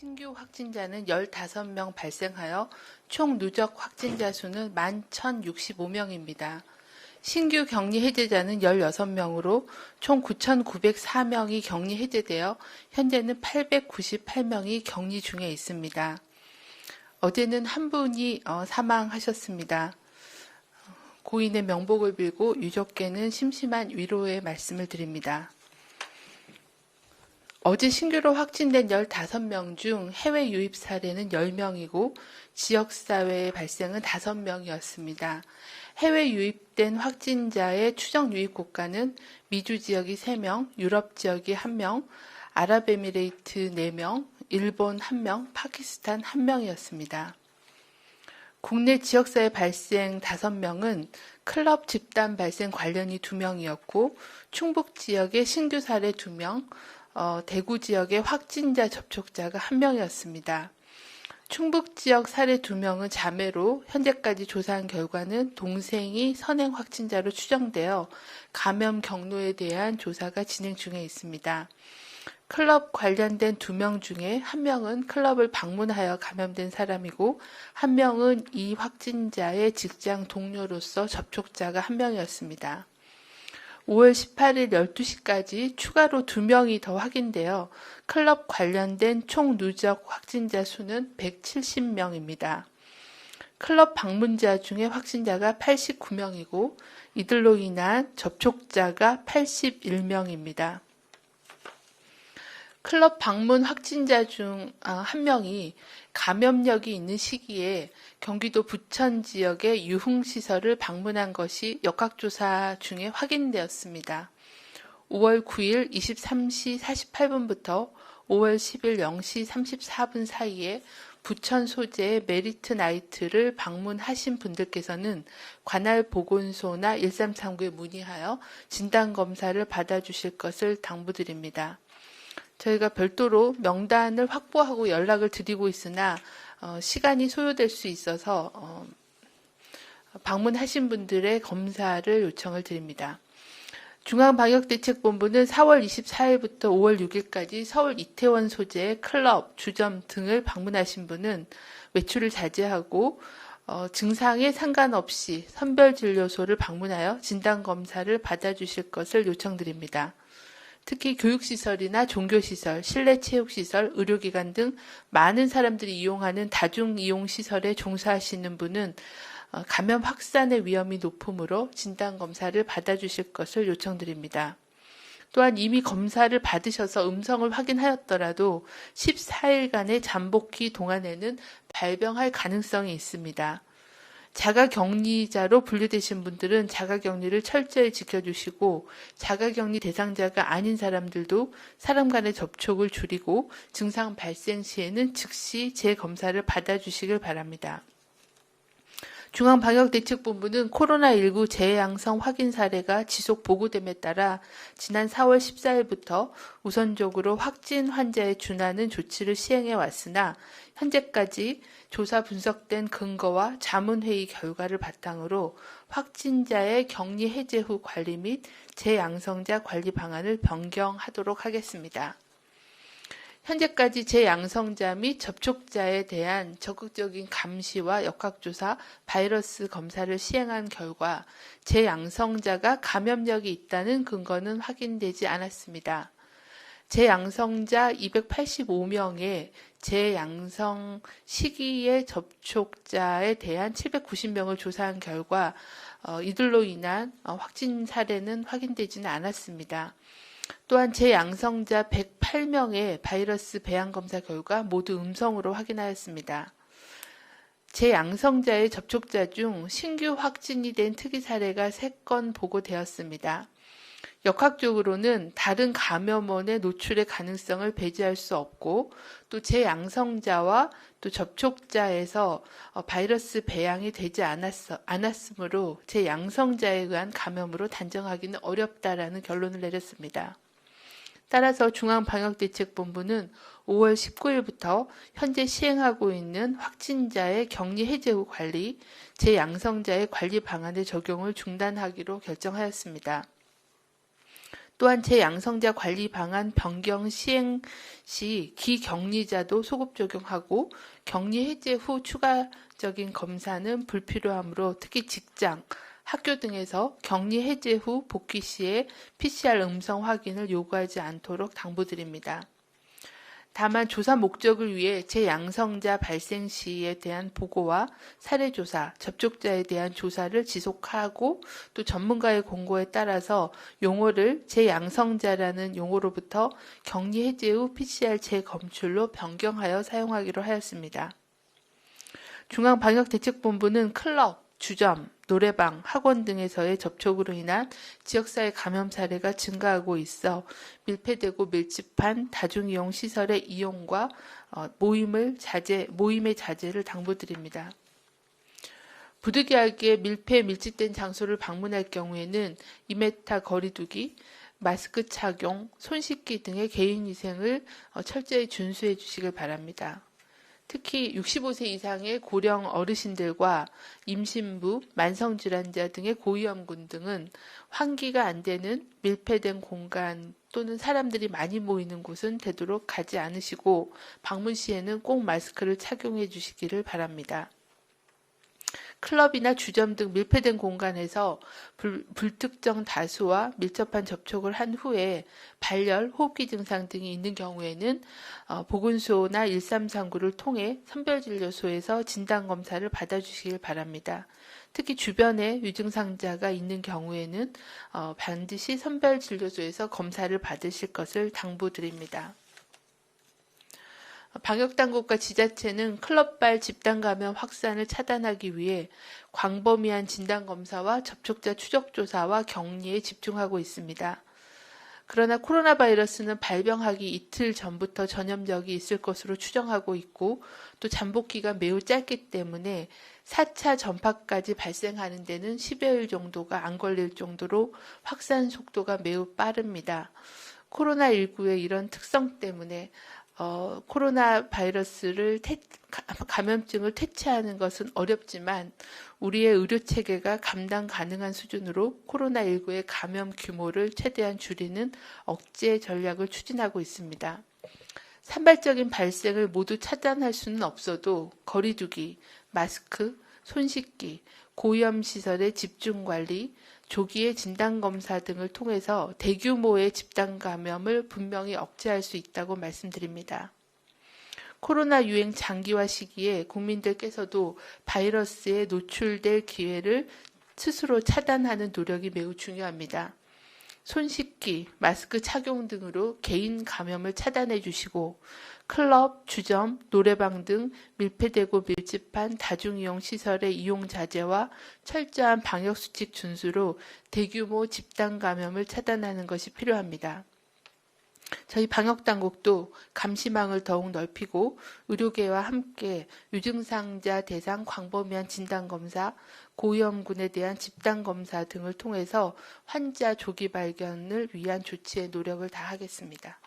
신규 확진자는 15명 발생하여 총 누적 확진자 수는 11,065명입니다. 신규 격리 해제자는 16명으로 총 9,904명이 격리 해제되어 현재는 898명이 격리 중에 있습니다. 어제는 한 분이 사망하셨습니다. 고인의 명복을 빌고 유족께는 심심한 위로의 말씀을 드립니다. 어제 신규로 확진된 15명 중 해외 유입 사례는 10명이고 지역사회의 발생은 5명이었습니다. 해외 유입된 확진자의 추정 유입 국가는 미주 지역이 3명, 유럽 지역이 1명, 아랍에미레이트 4명, 일본 1명, 파키스탄 1명이었습니다. 국내 지역사회 발생 5명은 클럽 집단 발생 관련이 2명이었고 충북 지역의 신규 사례 2명, 대구 지역의 확진자 접촉자가 1명이었습니다. 충북 지역 사례 2명은 자매로 현재까지 조사한 결과는 동생이 선행 확진자로 추정되어 감염 경로에 대한 조사가 진행 중에 있습니다. 클럽 관련된 2명 중에 1명은 클럽을 방문하여 감염된 사람이고 1명은 이 확진자의 직장 동료로서 접촉자가 1명이었습니다. 5월 18일 12시까지 추가로 2명이 더 확인되어 클럽 관련된 총 누적 확진자 수는 170명입니다. 클럽 방문자 중에 확진자가 89명이고 이들로 인한 접촉자가 81명입니다. 클럽 방문 확진자 중 1명이 감염력이 있는 시기에 경기도 부천 지역의 유흥시설을 방문한 것이 역학조사 중에 확인되었습니다. 5월 9일 23시 48분부터 5월 10일 0시 34분 사이에 부천 소재의 메리트 나이트를 방문하신 분들께서는 관할 보건소나 1339에 문의하여 진단검사를 받아주실 것을 당부드립니다. 저희가 별도로 명단을 확보하고 연락을 드리고 있으나 시간이 소요될 수 있어서 방문하신 분들의 검사를 요청을 드립니다. 중앙방역대책본부는 4월 24일부터 5월 6일까지 서울 이태원 소재의 클럽, 주점 등을 방문하신 분은 외출을 자제하고 증상에 상관없이 선별진료소를 방문하여 진단검사를 받아주실 것을 요청드립니다. 특히 교육시설이나 종교시설, 실내체육시설, 의료기관 등 많은 사람들이 이용하는 다중이용시설에 종사하시는 분은 감염 확산의 위험이 높으므로 진단검사를 받아주실 것을 요청드립니다. 또한 이미 검사를 받으셔서 음성을 확인하였더라도 14일간의 잠복기 동안에는 발병할 가능성이 있습니다. 자가격리자로 분류되신 분들은 자가격리를 철저히 지켜주시고 자가격리 대상자가 아닌 사람들도 사람 간의 접촉을 줄이고 증상 발생 시에는 즉시 재검사를 받아주시길 바랍니다. 중앙방역대책본부는 코로나19 재양성 확인 사례가 지속 보고됨에 따라 지난 4월 14일부터 우선적으로 확진 환자에 준하는 조치를 시행해 왔으나 현재까지 조사 분석된 근거와 자문회의 결과를 바탕으로 확진자의 격리 해제 후 관리 및 재양성자 관리 방안을 변경하도록 하겠습니다. 현재까지 재양성자 및 접촉자에 대한 적극적인 감시와 역학조사, 바이러스 검사를 시행한 결과 재양성자가 감염력이 있다는 근거는 확인되지 않았습니다. 재양성자 285명에 재양성 시기의 접촉자에 대한 790명을 조사한 결과 이들로 인한 확진 사례는 확인되지는 않았습니다. 또한 재양성자 108명의 바이러스 배양 검사 결과 모두 음성으로 확인하였습니다. 재양성자의 접촉자 중 신규 확진이 된 특이 사례가 3건 보고되었습니다. 역학적으로는 다른 감염원의 노출의 가능성을 배제할 수 없고 또 재양성자와 또 접촉자에서 바이러스 배양이 되지 않았으므로 재양성자에 의한 감염으로 단정하기는 어렵다라는 결론을 내렸습니다. 따라서 중앙방역대책본부는 5월 19일부터 현재 시행하고 있는 확진자의 격리 해제 후 관리, 재양성자의 관리 방안의 적용을 중단하기로 결정하였습니다. 또한 재양성자 관리 방안 변경 시행 시 기격리자도 소급 적용하고 격리 해제 후 추가적인 검사는 불필요하므로 특히 직장, 학교 등에서 격리 해제 후 복귀 시에 PCR 음성 확인을 요구하지 않도록 당부드립니다. 다만 조사 목적을 위해 재양성자 발생 시에 대한 보고와 사례조사, 접촉자에 대한 조사를 지속하고 또 전문가의 공고에 따라서 용어를 재양성자라는 용어로부터 격리 해제 후 PCR 재검출로 변경하여 사용하기로 하였습니다. 중앙방역대책본부는 클럽, 주점, 노래방, 학원 등에서의 접촉으로 인한 지역사회 감염 사례가 증가하고 있어 밀폐되고 밀집한 다중이용 시설의 이용과 모임의 자제를 당부드립니다. 부득이하게 밀집된 장소를 방문할 경우에는 2m 거리 두기, 마스크 착용, 손 씻기 등의 개인위생을 철저히 준수해 주시길 바랍니다. 특히 65세 이상의 고령 어르신들과 임신부, 만성질환자 등의 고위험군 등은 환기가 안 되는 밀폐된 공간 또는 사람들이 많이 모이는 곳은 되도록 가지 않으시고 방문 시에는 꼭 마스크를 착용해 주시기를 바랍니다. 클럽이나 주점 등 밀폐된 공간에서 불특정 다수와 밀접한 접촉을 한 후에 발열, 호흡기 증상 등이 있는 경우에는 보건소나 1339를 통해 선별진료소에서 진단검사를 받아주시길 바랍니다. 특히 주변에 위증상자가 있는 경우에는 반드시 선별진료소에서 검사를 받으실 것을 당부드립니다. 방역당국과 지자체는 클럽발 집단감염 확산을 차단하기 위해 광범위한 진단검사와 접촉자 추적조사와 격리에 집중하고 있습니다. 그러나 코로나 바이러스는 발병하기 이틀 전부터 전염력이 있을 것으로 추정하고 있고 또 잠복기가 매우 짧기 때문에 4차 전파까지 발생하는 데는 10여일 정도가 안 걸릴 정도로 확산 속도가 매우 빠릅니다. 코로나19의 이런 특성 때문에 코로나 바이러스를 감염증을 퇴치하는 것은 어렵지만 우리의 의료 체계가 감당 가능한 수준으로 코로나19의 감염 규모를 최대한 줄이는 억제 전략을 추진하고 있습니다. 산발적인 발생을 모두 차단할 수는 없어도 거리 두기, 마스크, 손 씻기, 고위험 시설의 집중 관리, 조기의 진단검사 등을 통해서 대규모의 집단 감염을 분명히 억제할 수 있다고 말씀드립니다. 코로나 유행 장기화 시기에 국민들께서도 바이러스에 노출될 기회를 스스로 차단하는 노력이 매우 중요합니다. 손 씻기, 마스크 착용 등으로 개인 감염을 차단해 주시고 클럽, 주점, 노래방 등 밀폐되고 밀집한 다중이용 시설의 이용 자제와 철저한 방역수칙 준수로 대규모 집단 감염을 차단하는 것이 필요합니다. 저희 방역당국도 감시망을 더욱 넓히고 의료계와 함께 위증상자 대상 광범위한 진단검사, 고위험군에 대한 집단검사 등을 통해서 환자 조기 발견을 위한 조치에 노력을 다하겠습니다.